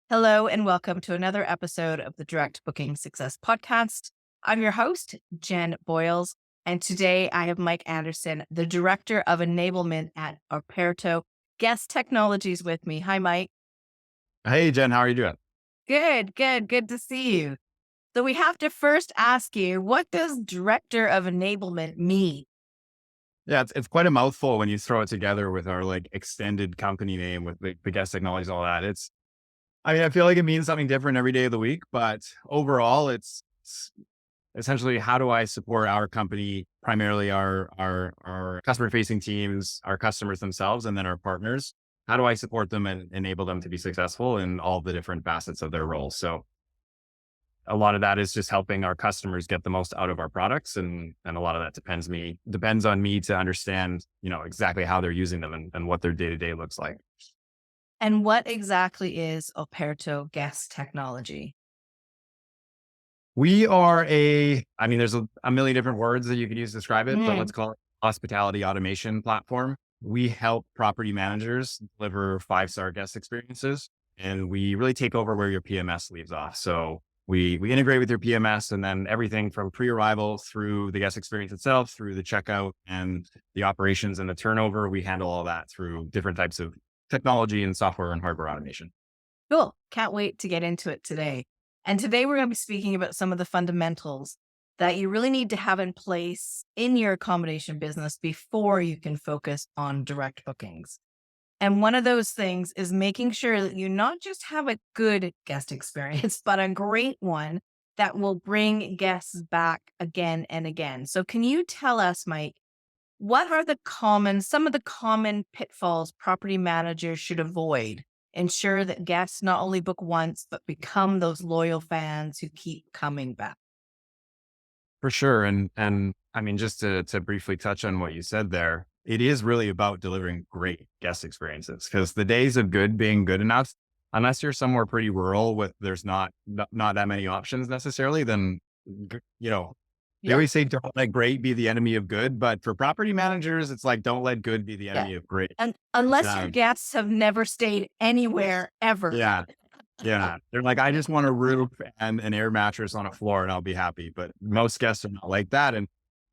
Hello, and welcome to another episode of the Direct Booking Success Podcast. I'm your host, Jen Boyles, and today I have Mike Anderson, the Director of Enablement at Operto Technologies with me. Hi, Mike. Hey, Jen, how are you doing? Good to see you. So we have to first ask you, what does Director of Enablement mean? Yeah, it's quite a mouthful when you throw it together with our extended company name with the guest technologies, all that. I feel like it means something different every day of the week, but overall, it's essentially how do I support our company, primarily our customer facing teams, our customers themselves, and then our partners. How do I support them and enable them to be successful in all the different facets of their roles? So a lot of that is just helping our customers get the most out of our products. And a lot of that depends on me to understand, exactly how they're using them and what their day-to-day looks like. And what exactly is Operto Guest Technology? We are there's a million different words that you could use to describe it, but let's call it hospitality automation platform. We help property managers deliver five-star guest experiences, and we really take over where your PMS leaves off. So we integrate with your PMS, and then everything from pre-arrival through the guest experience itself, through the checkout and the operations and the turnover, we handle all that through different types of technology and software and hardware automation. Cool. Can't wait to get into it today. And today we're going to be speaking about some of the fundamentals that you really need to have in place in your accommodation business before you can focus on direct bookings. And one of those things is making sure that you not just have a good guest experience, but a great one that will bring guests back again and again. So can you tell us, Mike, what are some of the common pitfalls property managers should avoid? Ensure that guests not only book once, but become those loyal fans who keep coming back. For sure. And I mean, just to briefly touch on what you said there, it is really about delivering great guest experiences, because the days of good being good enough, unless you're somewhere pretty rural with there's not that many options necessarily, then you know, they Yeah. always say don't let great be the enemy of good, but for property managers, it's like don't let good be the Yeah. enemy of great. And unless your Um, guests have never stayed anywhere ever. yeah, yeah. They're like, I just want a roof and an air mattress on a floor and I'll be happy. But most guests are not like that. And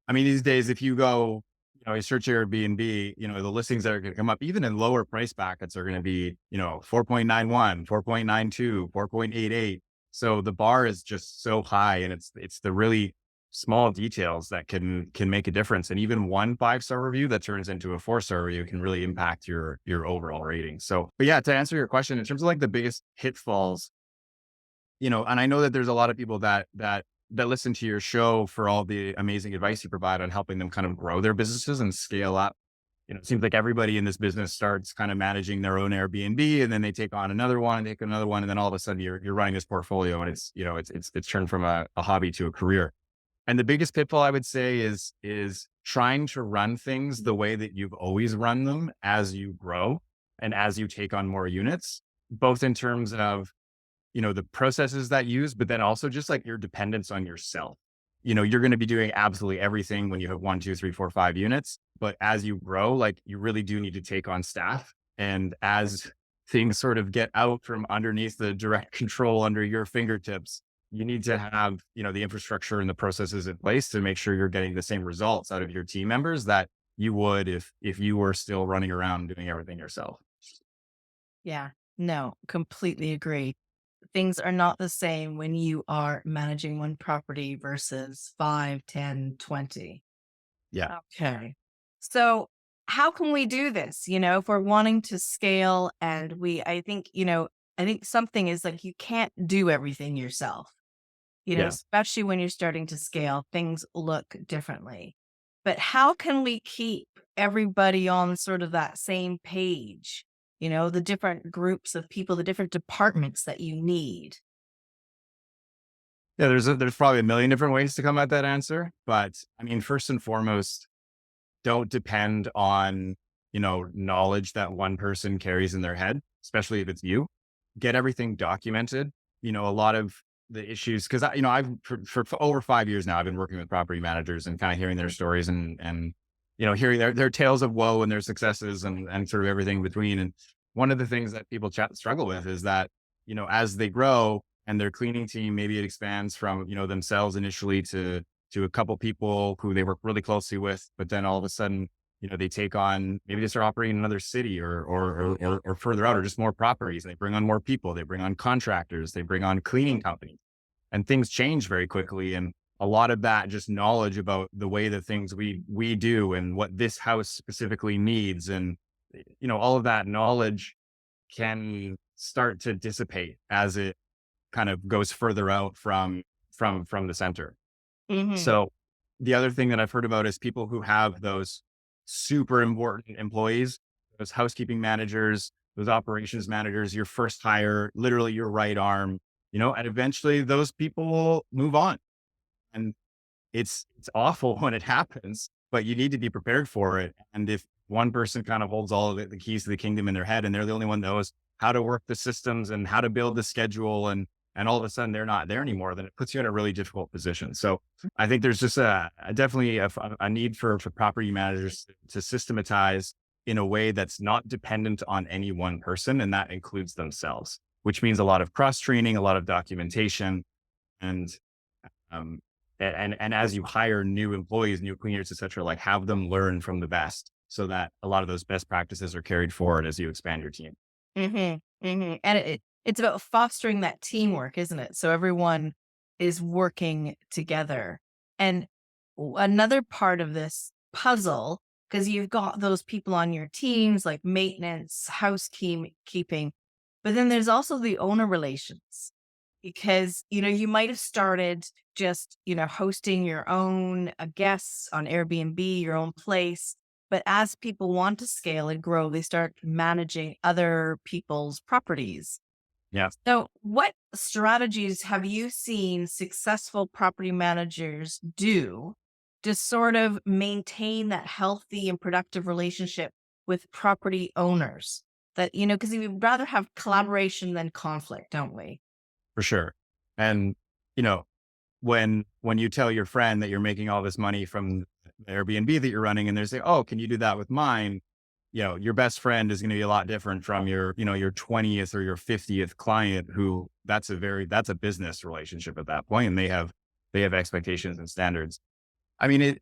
I mean, these days, if you go, you search Airbnb, the listings that are going to come up, even in lower price brackets, are going to be, 4.91, 4.92, 4.88. So the bar is just so high, and it's the really small details that can make a difference. And even one 5-star review that turns into a 4-star review can really impact your overall rating. So, but yeah, to answer your question, in terms of like the biggest pitfalls, and I know that there's a lot of people that listen to your show for all the amazing advice you provide on helping them kind of grow their businesses and scale up. It seems like everybody in this business starts kind of managing their own Airbnb, and then they take on another one, take another one, and then all of a sudden you're running this portfolio, and it's turned from a hobby to a career. And the biggest pitfall I would say is trying to run things the way that you've always run them as you grow and as you take on more units, both in terms of the processes that you use, but then also just like your dependence on yourself. You're going to be doing absolutely everything when you have 1, 2, 3, 4, 5 units. But as you grow, like you really do need to take on staff. And as things sort of get out from underneath the direct control under your fingertips, you need to have, the infrastructure and the processes in place to make sure you're getting the same results out of your team members that you would if you were still running around doing everything yourself. Yeah. No, completely agree. Things are not the same when you are managing one property versus 5, 10, 20. Yeah. Okay. So how can we do this? If we're wanting to scale and I think something is like you can't do everything yourself, Yeah. especially when you're starting to scale, things look differently. But how can we keep everybody on sort of that same page? The different groups of people, the different departments that you need. Yeah, there's probably a million different ways to come at that answer, but I mean, first and foremost, don't depend on, knowledge that one person carries in their head, especially if it's you. Get everything documented. A lot of the issues, because I've for over 5 years now, I've been working with property managers and kind of hearing their stories and hearing their tales of woe and their successes and sort of everything in between. And one of the things that people struggle with is that as they grow and their cleaning team, maybe it expands from, themselves initially to a couple people who they work really closely with, but then all of a sudden, they take on, maybe they start operating in another city or further out, or just more properties. They bring on more people, they bring on contractors, they bring on cleaning companies, and things change very quickly. And a lot of that just knowledge about the way that things we do and what this house specifically needs, and all of that knowledge can start to dissipate as it kind of goes further out from the center. Hmm. So the other thing that I've heard about is people who have those super important employees, those housekeeping managers, those operations managers, your first hire, literally your right arm, and eventually those people will move on. And it's awful when it happens, but you need to be prepared for it. And if one person kind of holds all of the keys to the kingdom in their head, and they're the only one that knows how to work the systems and how to build the schedule, and all of a sudden they're not there anymore, then it puts you in a really difficult position. So I think there's just definitely a need for property managers to systematize in a way that's not dependent on any one person, and that includes themselves, which means a lot of cross training, a lot of documentation, and um, and as you hire new employees, new cleaners, et cetera, like have them learn from the best so that a lot of those best practices are carried forward as you expand your team. Hmm. Hmm. And it's about fostering that teamwork, isn't it? So everyone is working together. And another part of this puzzle, because you've got those people on your teams like maintenance, housekeeping, but then there's also the owner relations, because you might have started just hosting your own guests on Airbnb, your own place, but as people want to scale and grow, they start managing other people's properties. Yeah, So what strategies have you seen successful property managers do to sort of maintain that healthy and productive relationship with property owners? That because we'd rather have collaboration than conflict, don't we? for sure. And you know, when you tell your friend that you're making all this money from the Airbnb that you're running, and they say, "Oh, can you do that with mine?" Your best friend is going to be a lot different from your 20th or your 50th client, who that's a business relationship at that point, and they have expectations and standards. I mean,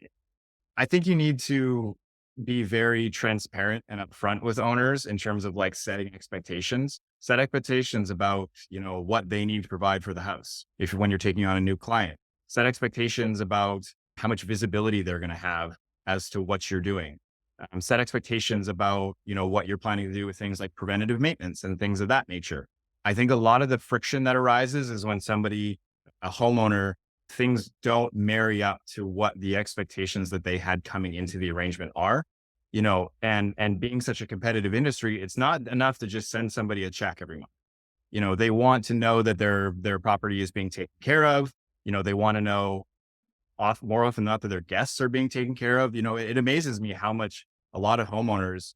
I think you need to be very transparent and upfront with owners in terms of like setting expectations. Set expectations about, what they need to provide for the house. If when you're taking on a new client, set expectations about how much visibility they're going to have as to what you're doing. Set expectations about, what you're planning to do with things like preventative maintenance and things of that nature. I think a lot of the friction that arises is when a homeowner, things don't marry up to what the expectations that they had coming into the arrangement are, and being such a competitive industry, it's not enough to just send somebody a check every month. They want to know that their property is being taken care of. They want to know more often than not that their guests are being taken care of. It amazes me how much a lot of homeowners,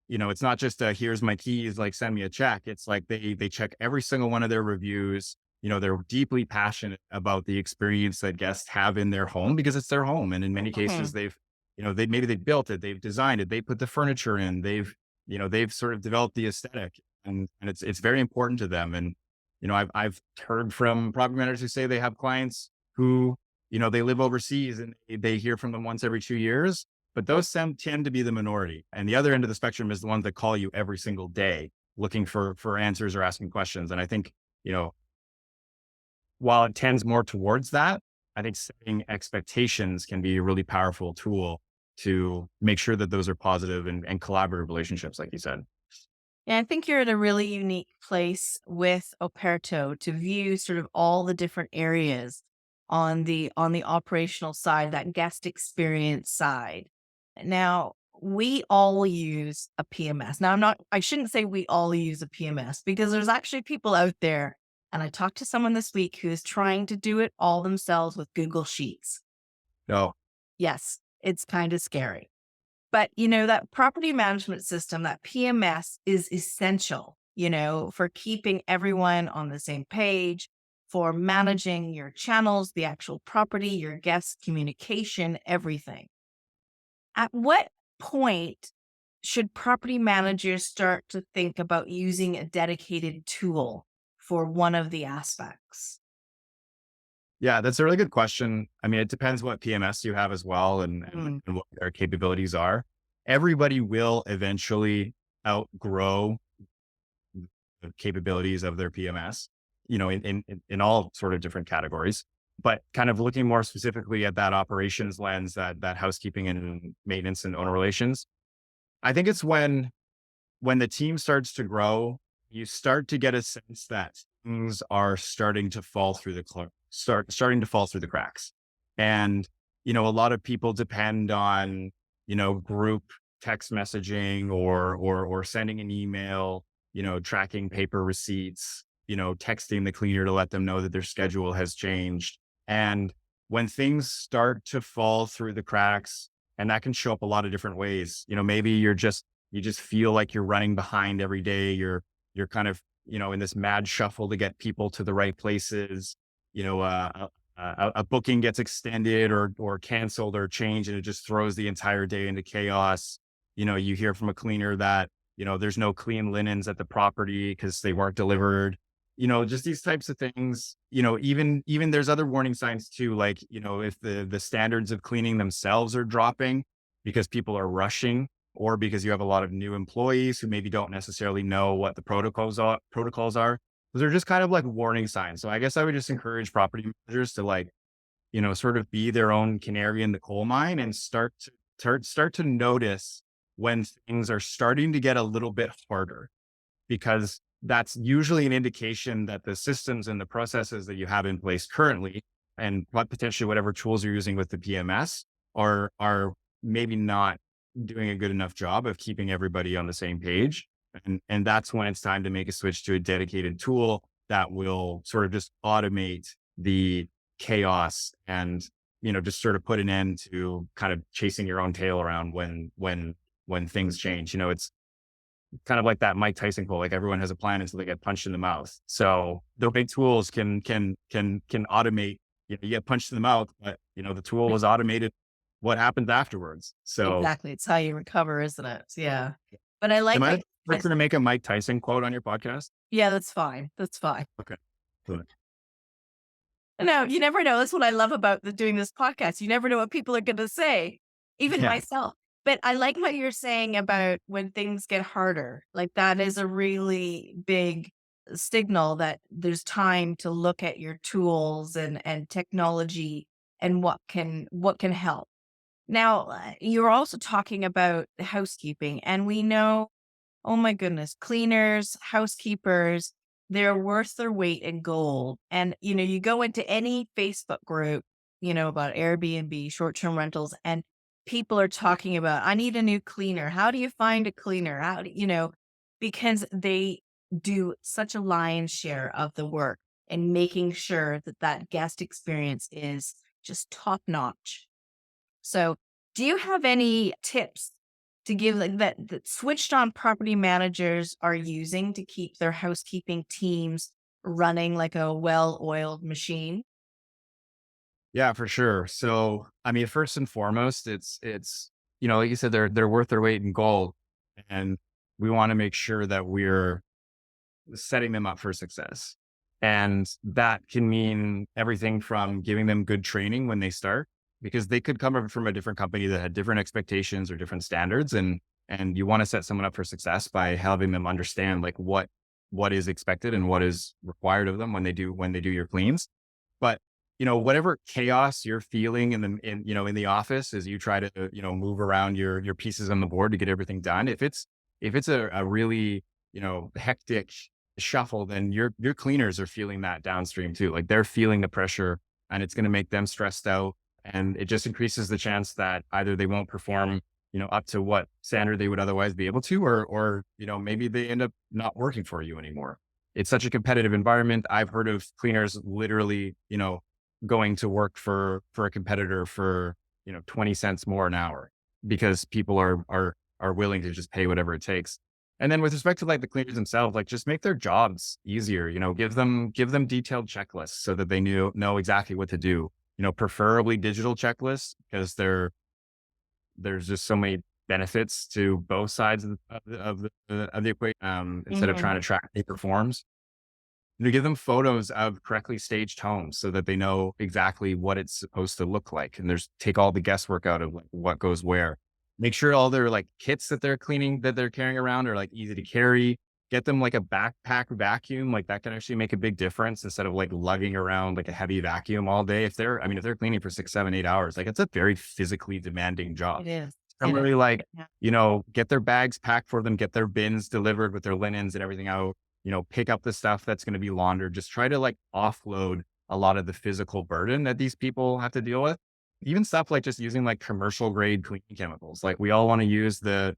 it's not just here's my keys, like send me a check. It's like they check every single one of their reviews. They're deeply passionate about the experience that guests have in their home because it's their home. And in many cases, Mhm. maybe they built it, they've designed it, they put the furniture in, they've sort of developed the aesthetic, and it's very important to them. And I've heard from property managers who say they have clients who they live overseas, and they hear from them once every 2 years, but those tend to be the minority. And the other end of the spectrum is the ones that call you every single day looking for answers or asking questions. And I think, you know, while it tends more towards that, I think setting expectations can be a really powerful tool to make sure that those are positive and collaborative relationships, like you said. Yeah, I think you're at a really unique place with Operto to view sort of all the different areas on the operational side, that guest experience side. Now, we all use a PMS. Now, I shouldn't say we all use a PMS, because there's actually people out there, and I talked to someone this week who is trying to do it all themselves with Google Sheets. No, Yes, it's kind of scary. But, that property management system, that PMS, is essential, for keeping everyone on the same page, for managing your channels, the actual property, your guest communication, everything. At what point should property managers start to think about using a dedicated tool for one of the aspects? Yeah, that's a really good question. I mean, it depends what PMS you have as well, Mm, and what their capabilities are. Everybody will eventually outgrow the capabilities of their PMS, in all sort of different categories. But kind of looking more specifically at that operations lens, that housekeeping and maintenance and owner relations, I think it's when the team starts to grow, you start to get a sense that things are starting to fall through the cracks. And, a lot of people depend on, group text messaging or sending an email, tracking paper receipts, texting the cleaner to let them know that their schedule has changed. And when things start to fall through the cracks, and that can show up a lot of different ways, maybe you just feel like you're running behind every day. You're kind of, in this mad shuffle to get people to the right places. You know, a booking gets extended or canceled or changed, and it just throws the entire day into chaos. You hear from a cleaner that, there's no clean linens at the property because they weren't delivered. Just these types of things. Even there's other warning signs too, like, if the standards of cleaning themselves are dropping because people are rushing, or because you have a lot of new employees who maybe don't necessarily know what the protocols are. Those are just kind of like warning signs. So I guess I would just encourage property managers to, like, sort of be their own canary in the coal mine and start to notice when things are starting to get a little bit harder, because that's usually an indication that the systems and the processes that you have in place currently, and potentially whatever tools you're using with the PMS, are maybe not doing a good enough job of keeping everybody on the same page. And that's when it's time to make a switch to a dedicated tool that will sort of just automate the chaos, and, just sort of put an end to kind of chasing your own tail around when things change. It's kind of like that Mike Tyson quote, like, everyone has a plan until they get punched in the mouth. So the big tools can automate, you get punched in the mouth, but, the tool is automated what happens afterwards. So exactly. It's how you recover, isn't it? Yeah. But I am like I how the I person to make a Mike Tyson quote on your podcast? yeah, that's fine. That's fine. Okay. Good. No, you never know. That's what I love about doing this podcast. You never know what people are going to say, even Yeah. myself. But I like what you're saying about when things get harder. Like that is a really big signal that there's time to look at your tools and technology and what can help. Now, you're also talking about housekeeping, and we know, oh my goodness, cleaners, housekeepers, they're worth their weight in gold. And, you go into any Facebook group, about Airbnb, short term rentals, and people are talking about, I need a new cleaner. How do you find a cleaner? Because they do such a lion's share of the work and making sure that that guest experience is just top notch. So, do you have any tips to give, like that switched on property managers are using to keep their housekeeping teams running like a well-oiled machine? Yeah, for sure. So, I mean, first and foremost, it's, like you said, they're worth their weight in gold, and we want to make sure that we're setting them up for success. And that can mean everything from giving them good training when they start, because they could come from a different company that had different expectations or different standards. And you want to set someone up for success by having them understand, like, what is expected and what is required of them when they do your cleans. But, whatever chaos you're feeling in the office as you try to, move around your pieces on the board to get everything done, if it's a really, hectic shuffle, then your cleaners are feeling that downstream too. Like, they're feeling the pressure, and it's going to make them stressed out. And it just increases the chance that either they won't perform, up to what standard they would otherwise be able to, or, maybe they end up not working for you anymore. It's such a competitive environment. I've heard of cleaners literally, going to work for a competitor for, 20 cents more an hour, because people are willing to just pay whatever it takes. And then with respect to, like, the cleaners themselves, like, just make their jobs easier, give them detailed checklists so that they know exactly what to do, preferably digital checklists, because there's just so many benefits to both sides of the equation, instead of Mhm. trying to track paper forms. give them photos of correctly staged homes so that they know exactly what it's supposed to look like. And take all the guesswork out of like what goes where. Make sure all their like kits that they're cleaning that they're carrying around are like easy to carry. Get them like a backpack vacuum. Like that can actually make a big difference instead of like lugging around like a heavy vacuum all day. If they're cleaning for 6, 7, 8 hours, like it's a very physically demanding job. It is. It is. Somebody like, Yeah. get their bags packed for them, get their bins delivered with their linens and everything out, pick up the stuff that's going to be laundered. Just try to like offload a lot of the physical burden that these people have to deal with. Even stuff like just using like commercial grade cleaning chemicals. Like we all want to use the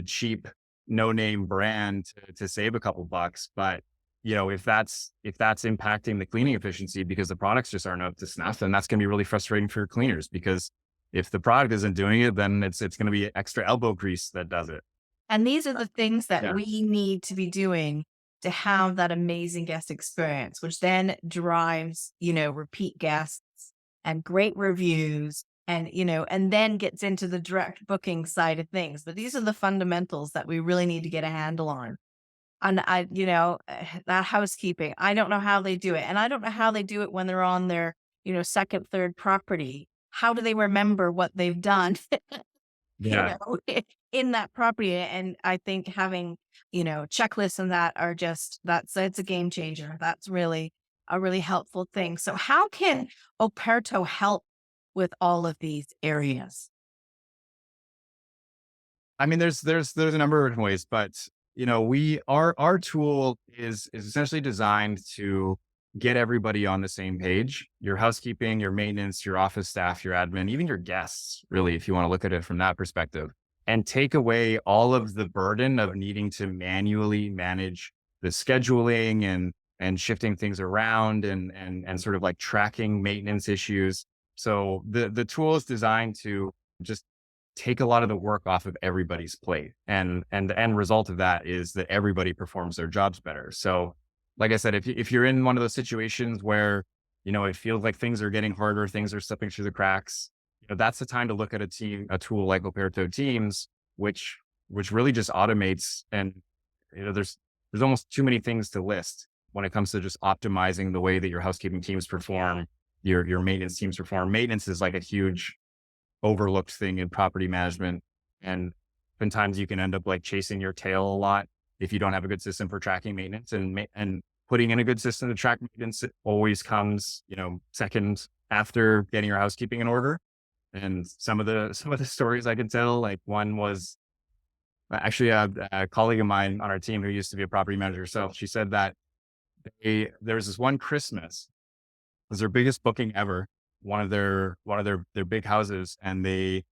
cheap no name brand to save a couple bucks. But, if that's impacting the cleaning efficiency because the products just aren't up to snuff, then that's going to be really frustrating for your cleaners because if the product isn't doing it, then it's going to be extra elbow grease that does it. And these are the things that Yeah. we need to be doing to have that amazing guest experience, which then drives, repeat guests and great reviews and, and then gets into the direct booking side of things. But these are the fundamentals that we really need to get a handle on. And that housekeeping, I don't know how they do it. And I don't know how they do it when they're on their, second, third property. How do they remember what they've done? you Yeah. know, in that property. And I think having, checklists and that are it's a game changer. That's really a really helpful thing. So how can Operto help with all of these areas? I mean, there's a number of different ways, but our tool is essentially designed to get everybody on the same page. Your housekeeping, your maintenance, your office staff, your admin, even your guests, really, if you want to look at it from that perspective, and take away all of the burden of needing to manually manage the scheduling and shifting things around and sort of like tracking maintenance issues. So the tool is designed to just take a lot of the work off of everybody's plate. And the end result of that is that everybody performs their jobs better. So like I said, if you're in one of those situations where, it feels like things are getting harder, things are slipping through the cracks, that's the time to look at a tool like Operto Teams, which really just automates. And, there's almost too many things to list when it comes to just optimizing the way that your housekeeping teams perform, your maintenance teams perform. Maintenance is like a huge overlooked thing in property management. And oftentimes you can end up like chasing your tail a lot if you don't have a good system for tracking maintenance and putting in a good system to track maintenance always comes, second after getting your housekeeping in order. And some of the stories I can tell, like one was actually a colleague of mine on our team who used to be a property manager herself. She said that there was this one Christmas was their biggest booking ever, one of their big houses, and they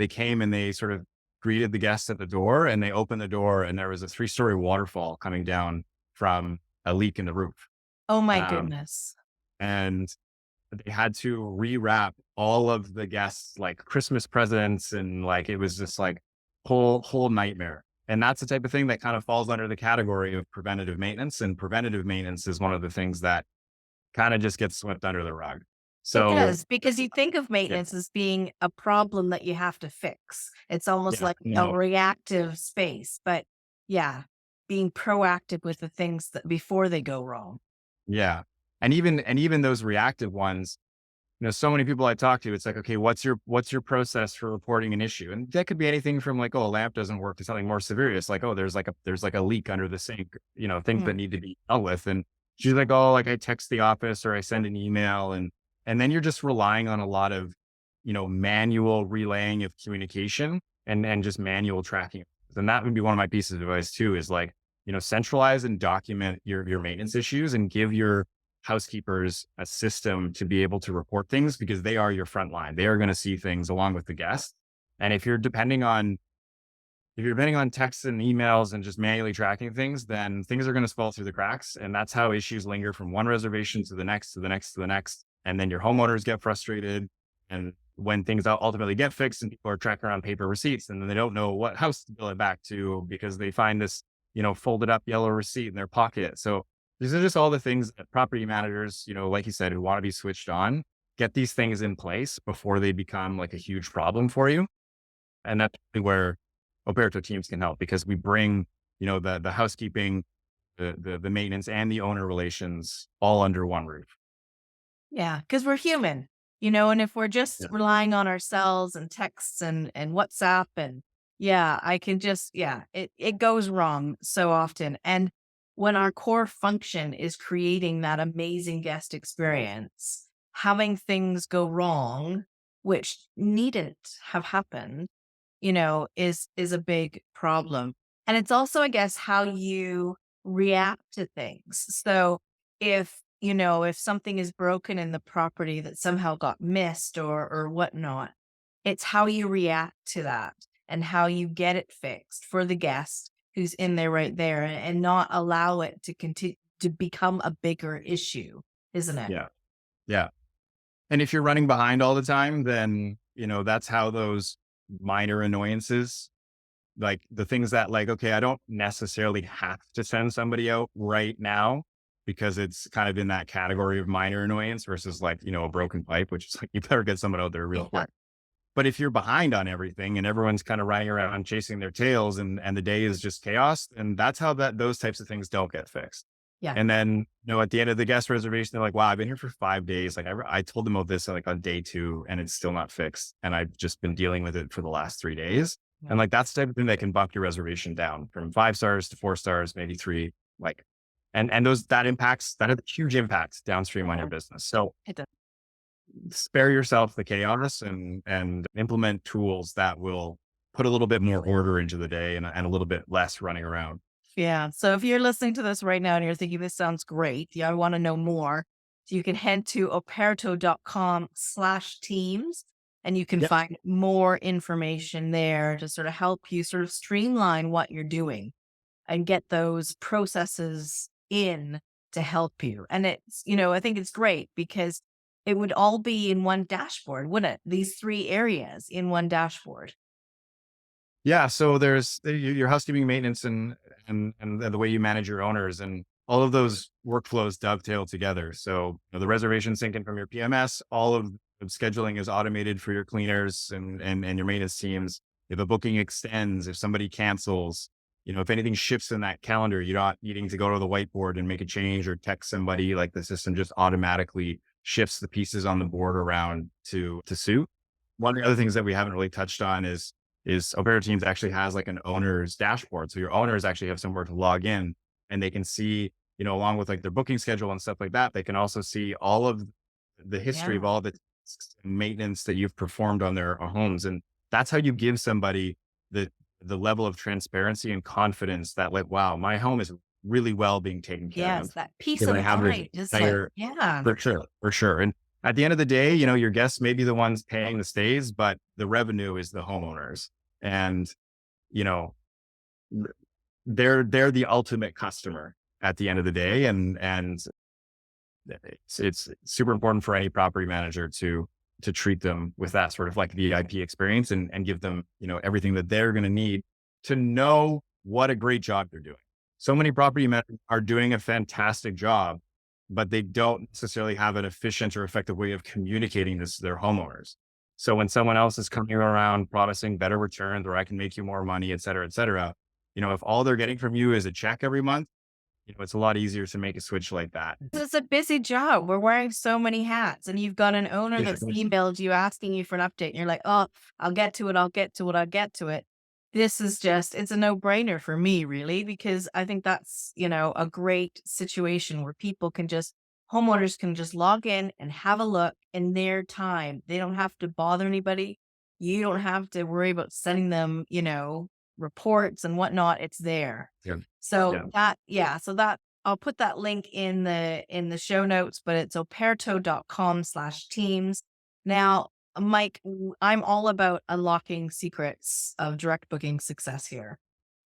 came and they sort of greeted the guests at the door, and they opened the door, and there was a 3-story waterfall coming down from a leak in the roof, Oh my um, goodness. and they had to rewrap all of the guests like Christmas presents, and like it was just like whole nightmare. And that's the type of thing that kind of falls under the category of preventative maintenance. And preventative maintenance is one of the things that kind of just gets swept under the rug. It So does, because you think of yeah, maintenance as being a problem that you have to fix. It's almost yeah, like a no, reactive space, but yeah, being proactive with the things that before they go wrong. yeah. And even those reactive ones, so many people I talk to, it's like, okay, what's your process for reporting an issue? And that could be anything from like, oh, a lamp doesn't work to something more severe. It's like, oh, there's like a leak under the sink, things that Mm. need to be dealt with. And she's like, oh, like I text the office or I send an email, and then you're just relying on a lot of, manual relaying of communication and just manual tracking. And that would be one of my pieces of advice too, is like, centralize and document your maintenance issues and give your housekeepers a system to be able to report things because they are your front line. They are going to see things along with the guests. And if you're depending on texts and emails and just manually tracking things, then things are going to fall through the cracks. And that's how issues linger from one reservation to the next, to the next, to the next. And then your homeowners get frustrated. And when things ultimately get fixed and people are tracking around paper receipts, and then they don't know what house to bill it back to because they find this, folded up yellow receipt in their pocket. So these are just all the things that property managers, like you said, who want to be switched on, get these things in place before they become like a huge problem for you. And that's where Operto Teams can help because we bring, the housekeeping the maintenance and the owner relations all under one roof. Yeah, because we're human, and if we're just Yeah. relying on ourselves and texts and WhatsApp and yeah, I can just yeah, it goes wrong so often. And when our core function is creating that amazing guest experience, having things go wrong, which needn't have happened, is a big problem. And it's also, I guess, how you react to things. So if something is broken in the property that somehow got missed or whatnot, it's how you react to that and how you get it fixed for the guest who's in there right there and not allow it to continue to become a bigger issue, isn't it? Yeah. Yeah. And if you're running behind all the time, then, that's how those minor annoyances, like the things that like, okay, I don't necessarily have to send somebody out right now because it's kind of in that category of minor annoyance versus like, a broken pipe, which is like, you better get someone out there real Yeah. quick. But if you're behind on everything and everyone's kind of riding around chasing their tails and the day is just chaos, and that's how those types of things don't get fixed. Yeah. And then, at the end of the guest reservation, they're like, wow, I've been here for 5 days. Like I told them about this like on day 2 and it's still not fixed. And I've just been dealing with it for the last 3 days. Yeah. And like, that's the type of thing that can bump your reservation down from 5 stars to 4 stars, maybe 3, like, and that have a huge impact downstream on your business. So It does. spare yourself the chaos and implement tools that will put a little bit more order into the day and a little bit less running around. Yeah. So if you're listening to this right now and you're thinking this sounds great, yeah, I want to know more. So you can head to operto.com/teams and you can Yep. find more information there to sort of help you sort of streamline what you're doing and get those processes in to help you. And I think it's great because it would all be in one dashboard, wouldn't it? These three areas in one dashboard. Yeah. So there's your housekeeping maintenance and the way you manage your owners and all of those workflows dovetail together. So the reservation syncing from your PMS, all of the scheduling is automated for your cleaners and your maintenance teams. If a booking extends, if somebody cancels, if anything shifts in that calendar, you're not needing to go to the whiteboard and make a change or text somebody. Like the system just automatically shifts the pieces on the board around to suit. One of the other things that we haven't really touched on is Operto Teams actually has like an owner's dashboard. So your owners actually have somewhere to log in and they can see, along with like their booking schedule and stuff like that, they can also see all of the history of Yeah. all the maintenance that you've performed on their homes. And that's how you give somebody the the level of transparency and confidence that like, wow, my home is really well being taken care Yes. of. That peace Because of I have this mind is like, entire yeah. for sure, for sure. And at the end of the day, your guests may be the ones paying the stays, but the revenue is the homeowners. And, you know, th- they're the ultimate customer at the end of the day. And it's super important for any property manager to treat them with that sort of like VIP experience and give them, everything that they're going to need to know what a great job they're doing. So many property managers are doing a fantastic job, but they don't necessarily have an efficient or effective way of communicating this to their homeowners. So when someone else is coming around promising better returns or I can make you more money, et cetera, if all they're getting from you is a check every month, it's a lot easier to make a switch like that. It's a busy job. We're wearing so many hats, and you've got an owner Yeah. that's emailed you asking you for an update, and you're like, "Oh, I'll get to it. I'll get to it. I'll get to it." This is it's a no brainer for me, really, because I think that's, a great situation where homeowners can just log in and have a look in their time. They don't have to bother anybody. You don't have to worry about sending them, reports and whatnot. It's there. Yeah. So Yeah. so that I'll put that link in the show notes, but it's operto.com/teams. Now, Mike, I'm all about unlocking secrets of direct booking success here.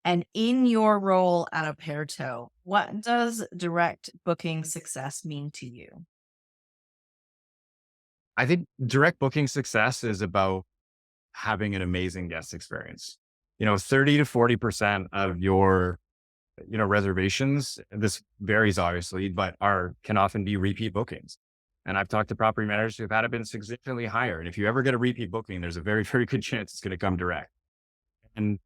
And in your role at Operto, what does direct booking success mean to you? I think direct booking success is about having an amazing guest experience. 30 to 40% of your, reservations, this varies obviously, but can often be repeat bookings. And I've talked to property managers who've had it been significantly higher. And if you ever get a repeat booking, there's a very, very good chance it's going to come direct. And,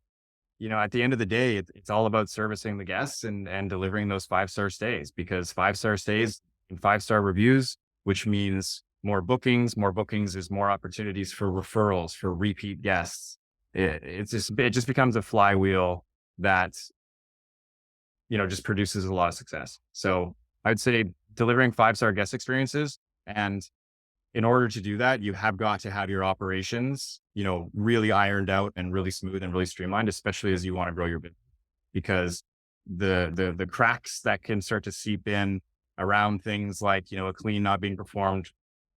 at the end of the day, it's all about servicing the guests and delivering those 5-star stays, because 5-star stays and 5-star reviews, which means more bookings. More bookings is more opportunities for referrals, for repeat guests. It just becomes a flywheel that, just produces a lot of success. So I'd say delivering 5-star guest experiences. And in order to do that, you have got to have your operations, really ironed out and really smooth and really streamlined, especially as you want to grow your business, because the cracks that can start to seep in around things like, a clean not being performed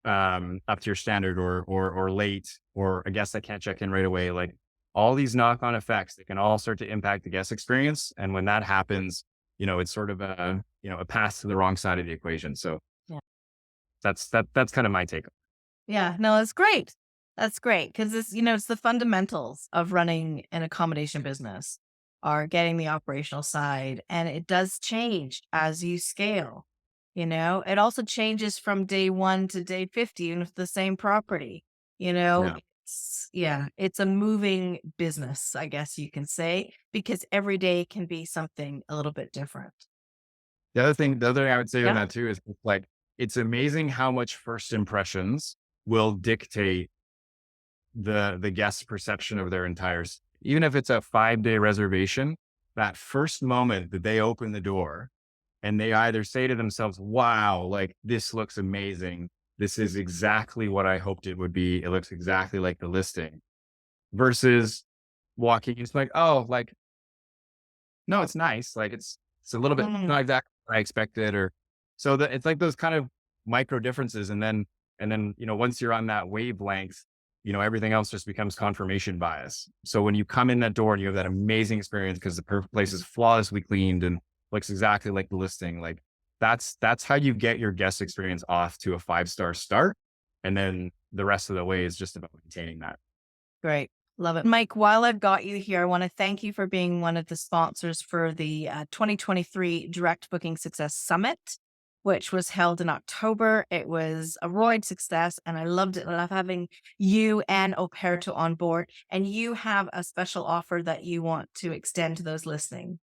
up to your standard, or late, or a guest that can't check in right away, like all these knock-on effects that can all start to impact the guest experience. And when that happens, it's sort of a pass to the wrong side of the equation. So Yeah. that's kind of my take. Yeah. No, that's great. That's great. Because it's the fundamentals of running an accommodation business are getting the operational side. And it does change as you scale. It also changes from day one to day 50, even with the same property. Yeah. It's a moving business, I guess you can say, because every day can be something a little bit different. The other thing I would say on Yeah. that too is, like, it's amazing how much first impressions will dictate the guest's perception of their even if it's a 5-day reservation, that first moment that they open the door and they either say to themselves, wow, like this looks amazing. This is exactly what I hoped it would be. It looks exactly like the listing, versus walking, it's like, oh, like, no, it's nice. Like it's a little bit Mm, not exactly what I expected, or so that it's like those kind of micro differences. And then, once you're on that wavelength, everything else just becomes confirmation bias. So when you come in that door and you have that amazing experience because the place is flawlessly cleaned and looks exactly like the listing, like that's how you get your guest experience off to a 5-star start. And then the rest of the way is just about maintaining that. great. Love it. Mike, while I've got you here, I want to thank you for being one of the sponsors for the 2023 Direct Booking Success Summit, which was held in October. It was a roaring success, and I loved it. I love having you and Operto on board. And you have a special offer that you want to extend to those listening.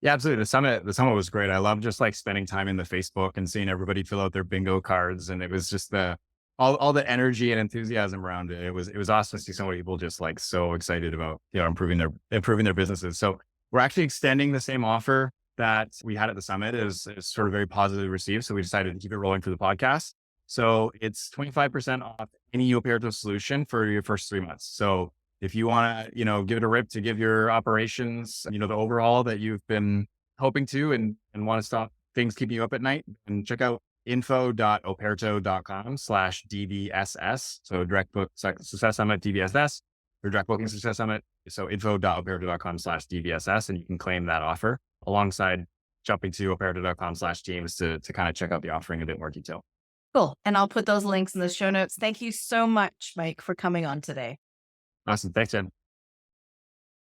Yeah, absolutely. The summit was great. I love just like spending time in the Facebook and seeing everybody fill out their bingo cards. And it was just all the energy and enthusiasm around it. It was awesome to see so many people just like so excited about, improving their businesses. So we're actually extending the same offer that we had at the summit. Is sort of very positively received. So we decided to keep it rolling for the podcast. So it's 25% off any Operto solution for your first 3 months. So if you want to, give it a rip to give your operations, the overhaul that you've been hoping to, and want to stop things keeping you up at night, and check out info.operto.com/DBSS. So Direct Book Success Summit DBSS, or Direct Booking Success Summit. So info.operto.com/DBSS, and you can claim that offer alongside jumping to operto.com/James to kind of check out the offering in a bit more detail. Cool. And I'll put those links in the show notes. Thank you so much, Mike, for coming on today. Awesome. Thanks, Jen.